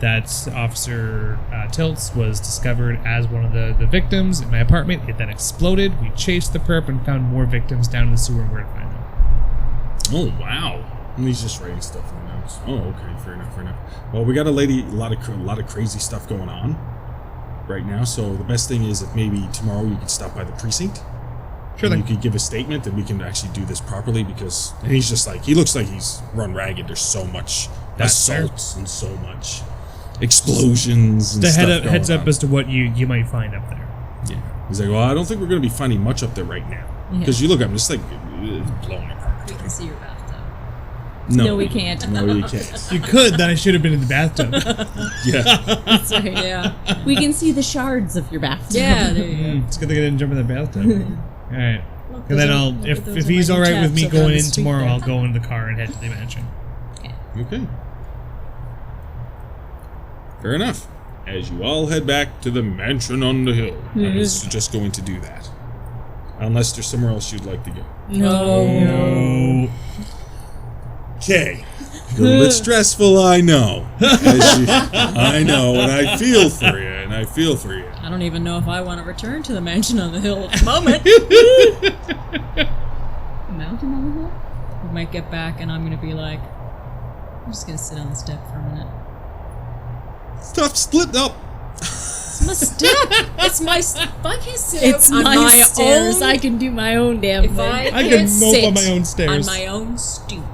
That Officer Tilts was discovered as one of the victims in my apartment. It then exploded. We chased the perp and found more victims down in the sewer and where to find them. Oh, wow. And he's just writing stuff in the notes. Oh, okay, fair enough. Well, we got a lot of crazy stuff going on right now, so the best thing is if maybe tomorrow you could stop by the precinct. Sure thing. You could give a statement and we can actually do this properly, because and he's just like, he looks like he's run ragged. There's so much assaults and so much explosions and The stuff heads going up on. as to what you might find up there. Yeah. He's like, well, I don't think we're going to be finding much up there right now. Because you look at him, it's like blown apart. We can see your bathtub. No, we can't. No, you can't. You could, then I should have been in the bathtub. Yeah. Sorry, yeah. We can see the shards of your bathtub. Yeah, there you go. It's good that I didn't jump in the bathtub. All right. Look, And then those I'll, are- if those are he's my all right with me chaps up on going the in street tomorrow, there. I'll go into the car and head to the mansion. Okay. Fair enough. As you all head back to the mansion on the hill, I was just going to do that. Unless there's somewhere else you'd like to go. No. Okay. A little bit stressful, I know. I know, and I feel for you, I don't even know if I want to return to the mansion on the hill at the moment. Mountain on the hill? We might get back and I'm going to be like, I'm just going to sit on the step for a minute. Stop splitting up. It's my step. It's my step. I can't sit It's on my stairs. own. I can do my own damn If thing. I I can't can mope sit on my own stairs. on my own stoop.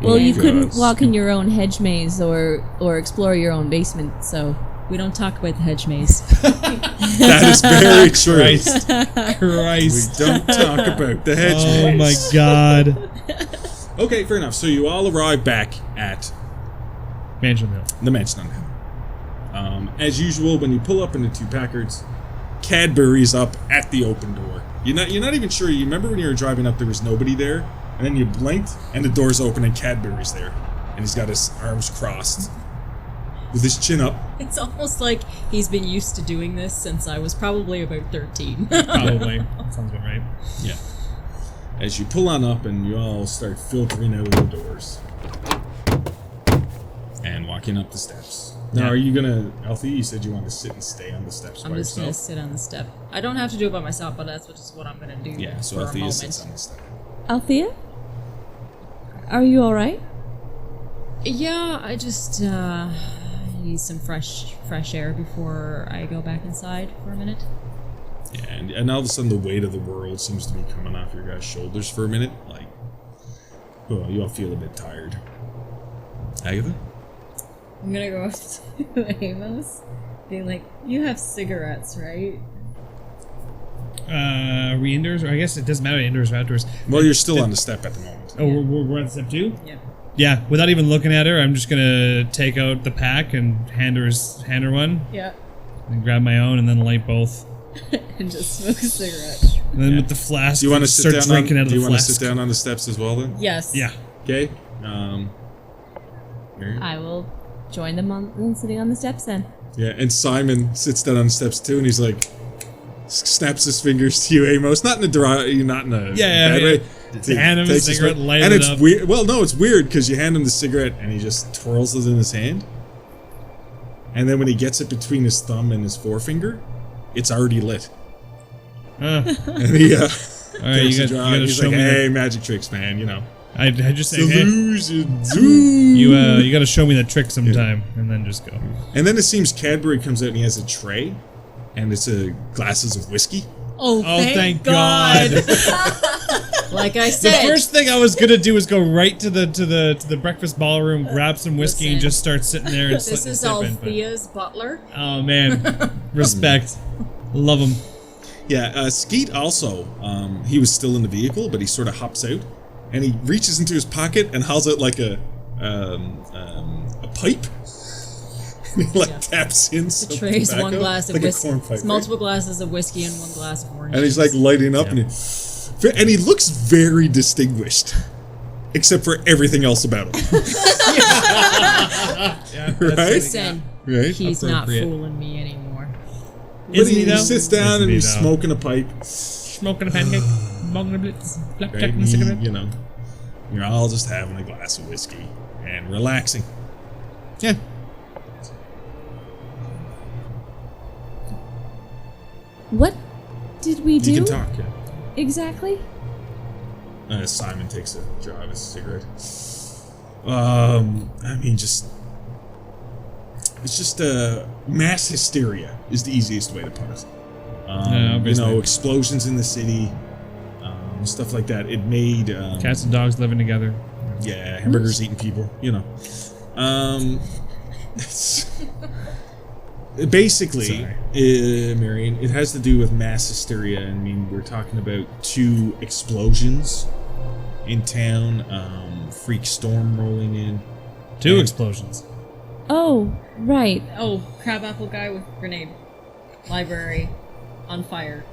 Well, you Oh, couldn't God. walk in your own hedge maze or explore your own basement, so We don't talk about the hedge maze. That is very true. Christ. We Christ. don't talk about the hedge Oh my maze. god. Okay, fair enough. So you all arrive back at Mansion Hill. the mansion on the hill. As usual, when you pull up into two Packards, Cadbury's up at the open door. You're not even sure. You remember when you were driving up, there was nobody there, and then you blinked, and the door's open, and Cadbury's there, and he's got his arms crossed, with his chin up. It's almost like he's been used to doing this since I was probably about 13. Probably. Sounds about right. Yeah. As you pull on up, and you all start filtering out of the doors, and walking up the steps. Now, Yeah. are you gonna, Alfie? You said you wanted to sit and stay on the steps I'm by just going to yourself. sit on the step. I don't have to do it by myself, but that's just what I'm going to do Yeah. So for a Althea moment. sits on the step. Althea? Are you alright? Yeah, I just need some fresh air before I go back inside for a minute. Yeah, and all of a sudden the weight of the world seems to be coming off your guys' shoulders for a minute. Like, oh, you all feel a bit tired. Agatha? I'm gonna go up to Amos, being like, "You have cigarettes, right?" Are we indoors? Or I guess it doesn't matter indoors or outdoors. Well, you're still on the step at the moment. Oh, we're on step 2? Yeah. Yeah, without even looking at her, I'm just gonna take out the pack and hand her one, Yeah. and grab my own, and then light both. And just smoke a cigarette. And then with the flask, Do you want to start sit down? drinking out of Do the you want to flask. sit down on the steps as well then? Yes. Yeah. Okay. Mary? I will join them on sitting on the steps then. Yeah, and Simon sits down on the steps too, and he's like, snaps his fingers to you, Amos. Not in a Yeah, bad yeah. way. To hand him a Takes his cigarette, way- light and it it's up. weird. Well, no, it's weird because you hand him the cigarette and he just twirls it in his hand, and then when he gets it between his thumb and his forefinger, it's already lit. Huh. And he All right, takes you a got drag. to He's show like, me. "Hey, magic tricks, man. You know, I just say, hey, illusions." you got to show me the trick sometime, and then just go. And then it seems Cadbury comes out and he has a tray, and it's glasses of whiskey. Oh, thank God! Like I The said, first thing I was gonna do was go right to the breakfast ballroom, grab some whiskey, and Listen. just start sitting there and this is sip in. But, Althea's butler. oh man, respect, love him. Yeah, Skeet also, he was still in the vehicle, but he sort of hops out, and he reaches into his pocket and hauls out like a pipe. And he taps in The some tray's tobacco, one glass of like whiskey. a corn pipe, It's right? multiple glasses of whiskey and one glass of orange. And he's like lighting up, and he looks very distinguished, except for everything else about him. Yeah, Right? Listen, Right? he's not Appropriate. fooling me anymore. But Isn't he, he though? sits down Isn't and he he's though? smoking a pipe. Smoking a pancake, smoking a blitz, blackjack Right? and a cigarette. You know, you're all just having a glass of whiskey and relaxing. Yeah. What did we do You can talk, yeah. exactly? Simon takes a draw of his cigarette. I mean, it's just mass hysteria is the easiest way to put it. You obviously. know, explosions in the city, stuff like that. It made Cats and dogs living together. yeah, hamburgers eating people. You know, it's basically, Sorry. Marion. It has to do with mass hysteria. I mean, we're talking about 2 explosions in town. freak storm rolling in. 2 explosions. Oh, right. Oh, crabapple guy with grenade. Library on fire.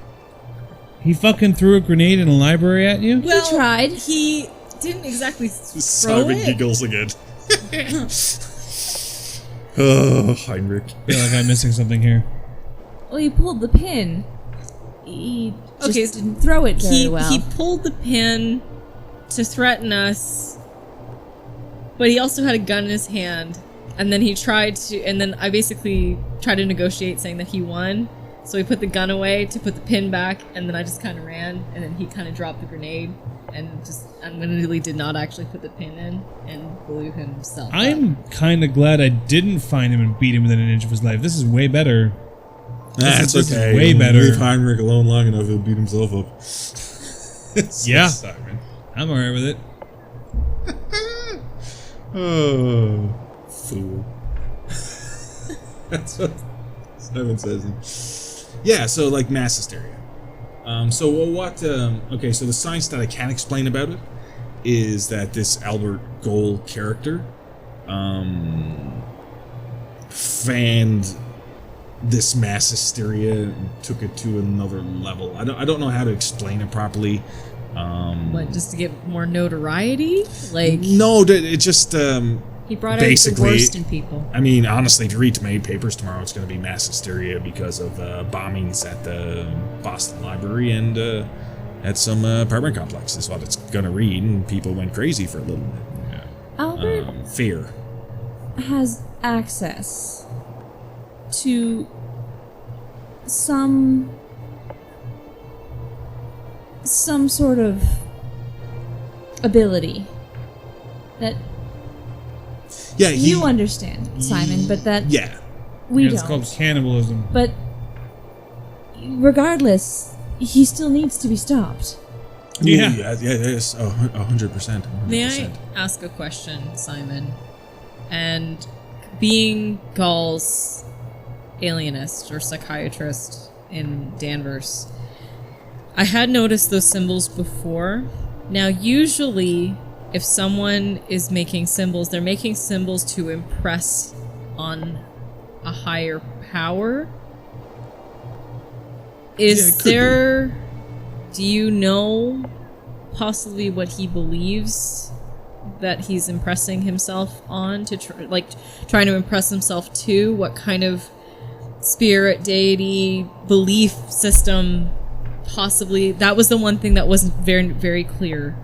He fucking threw a grenade in a library at you? Well, tried. He didn't exactly throw Simon it. giggles again. Oh, Heinrich. I feel like I'm missing something here. Well, he pulled the pin. He just Okay, didn't throw it very well. He pulled the pin to threaten us, but he also had a gun in his hand. And then he tried to, and then I basically tried to negotiate, saying that he won. So he put the gun away to put the pin back, and then I just kind of ran, and then he kind of dropped the grenade, and just admittedly did not actually put the pin in, and blew himself up. I'm kind of glad I didn't find him and beat him within an inch of his life. This is way better. That's This is okay. way better. Leave Heinrich alone long enough, he'll beat himself up. Yeah. Simon. I'm alright with it. Oh, fool. That's what Simon says. Yeah, so like mass hysteria. So okay, so the science that I can explain about it is that this Albert Goal character fanned this mass hysteria and took it to another level. I don't know how to explain it properly. What, just to get more notoriety? Like, No, it just he brought out the basically, worst in people. I mean, honestly, if you read tomato papers tomorrow, it's going to be mass hysteria because of bombings at the Boston Library and at some apartment complex. That's what it's going to read, and people went crazy for a little bit. Albert Fear. has access to some sort of ability that Yeah, you understand, Simon, but that Yeah. we It's don't. called cannibalism. But regardless, he still needs to be stopped. Yeah. Ooh, yes. 100%. May I ask a question, Simon? And being Gall's alienist or psychiatrist in Danvers, I had noticed those symbols before. Now, usually, if someone is making symbols, they're making symbols to impress on a higher power. Is there... Do you know possibly what he believes that he's impressing himself on to trying to impress himself to? What kind of spirit, deity, belief system possibly? That was the one thing that wasn't very, very clear.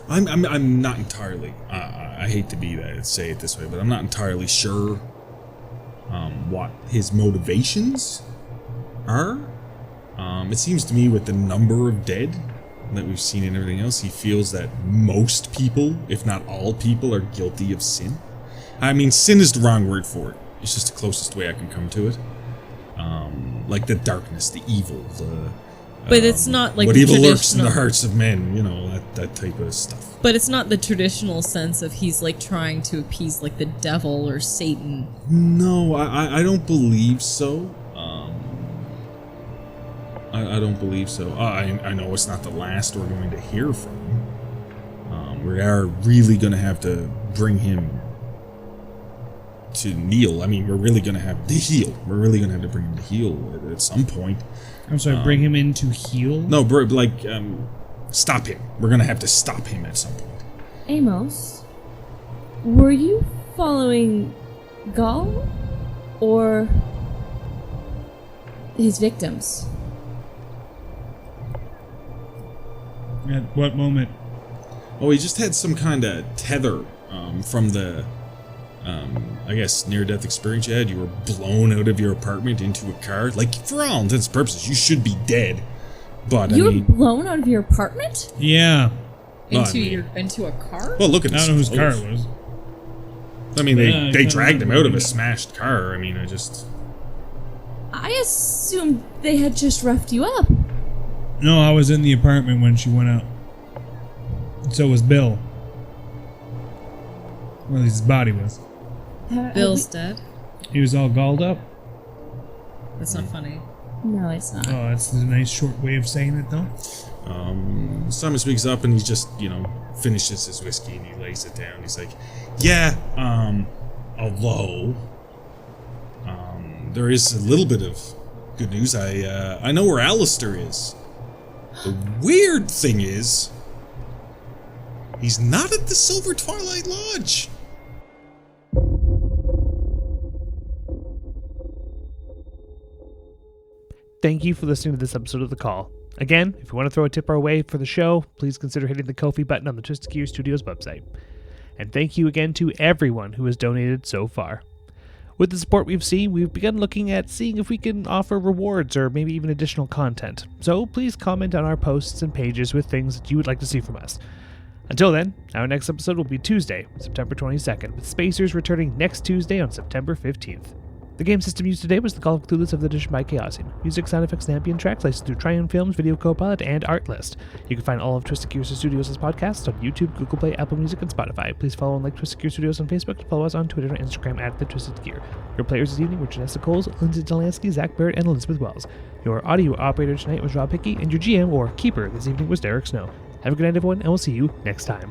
I'm not entirely. I hate to say it this way, but I'm not entirely sure what his motivations are. It seems to me with the number of dead that we've seen and everything else, he feels that most people, if not all people, are guilty of sin. I mean, sin is the wrong word for it. It's just the closest way I can come to it. Like the darkness, the evil, but it's not like what the evil lurks in the traditional- hearts of men, you know, that type of stuff. But it's not the traditional sense of he's like trying to appease like the devil or Satan. No, I don't believe so. I don't believe so. I know it's not the last we're going to hear from him. We are really going to have to bring him to kneel. I mean, we're really going to have to heal. We're really going to have to bring him to heal at some point. I'm sorry, bring him in to heal? No, bro, stop him. We're going to have to stop him at some point. Amos, were you following Gall or his victims? At what moment? Oh, he just had some kind of tether from the, I guess, near-death experience you had. You were blown out of your apartment into a car. Like, for all intents and purposes, you should be dead. But, You I were mean... blown out of your apartment? Yeah. Well, I mean- into a car? Well, look at I this. don't know whose car it was. I mean, Yeah, I they kinda dragged him remember out of a that. smashed car. I mean, I assumed they had just roughed you up. No, I was in the apartment when she went out. So was Bill. Well, at least his body was. Bill's dead. He was all galled up. That's not funny. No, it's not. Oh, that's a nice short way of saying it, though. Simon speaks up and he just, finishes his whiskey and he lays it down. He's like, yeah, although, there is a little bit of good news. I know where Alistair is. The weird thing is, he's not at the Silver Twilight Lodge. Thank you for listening to this episode of The Call. Again, if you want to throw a tip our way for the show, please consider hitting the Ko-fi button on the Twisted Gear Studios website. And thank you again to everyone who has donated so far. With the support we've seen, we've begun looking at seeing if we can offer rewards or maybe even additional content. So please comment on our posts and pages with things that you would like to see from us. Until then, our next episode will be Tuesday, September 22nd, with Spacers returning next Tuesday on September 15th. The game system used today was the Call of Cthulhu 7th edition by Chaosium. Music, sound effects, and ambient tracks licensed through Triune Films, Video Copilot, and Artlist. You can find all of Twisted Gear Studios' podcasts on YouTube, Google Play, Apple Music, and Spotify. Please follow and like Twisted Gear Studios on Facebook, and follow us on Twitter and Instagram at The Twisted Gear. Your players this evening were Janessa Coles, Lindsay Delansky, Zach Barrett, and Elizabeth Wells. Your audio operator tonight was Rob Hickey, and your GM, or Keeper, this evening was Derek Snow. Have a good night, everyone, and we'll see you next time.